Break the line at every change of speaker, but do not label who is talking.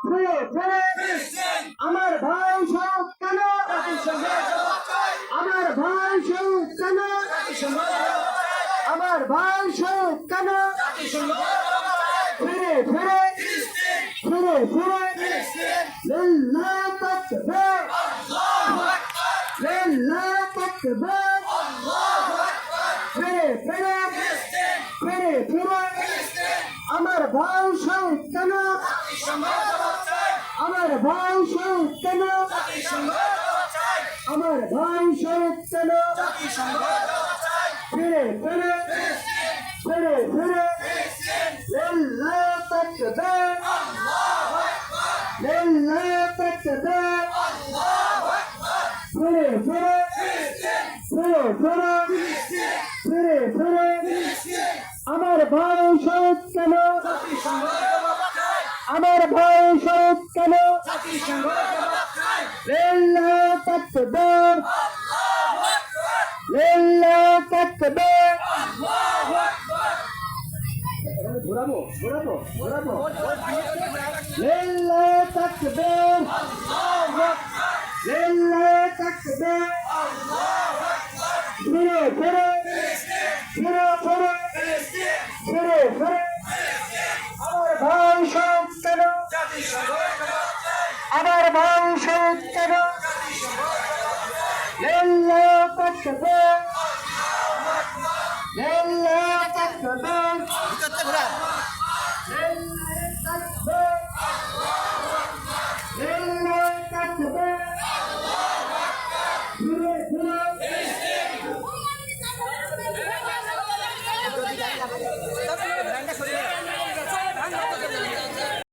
ঘুরে ফিরে আমার ভাই শহীদ কেন, আমার ভাই শহীদ কেন, আমার ভাই শহীদ কেন, ফিরে ফিরে ফিরে ফিরে লিল্লাহ তাকবীর, লিল্লাহ তাকবীর, ফিরে ফিরে ফিরে ফিরে আমার ভাই শহীদ কেন, আমার ভাই শহীদ কেন, আমার ভাই শহীদ কেন, ফিরে ফিরে ফিরে ফিরে লিল্লাহ তাকবীর, লিল্লাহ তাকবীর, ফিরে ফিরে ফিরে ফিরে ফিরে ফিরে আমার ভাই শহীদ কেন, আমার ভাই শহীদ কেন, লিল্লাহ তাকবীর, লিল্লাহ তাকবীর, ঘোরাবো ঘোরাবো ঘোরাবো, লিল্লাহ তাকবীর, লিল্লাহ তাকবীর, ফিরে ফিরে ফিরে ফিরে ফিরে ফিরে আমার ভাই শহীদ কেন,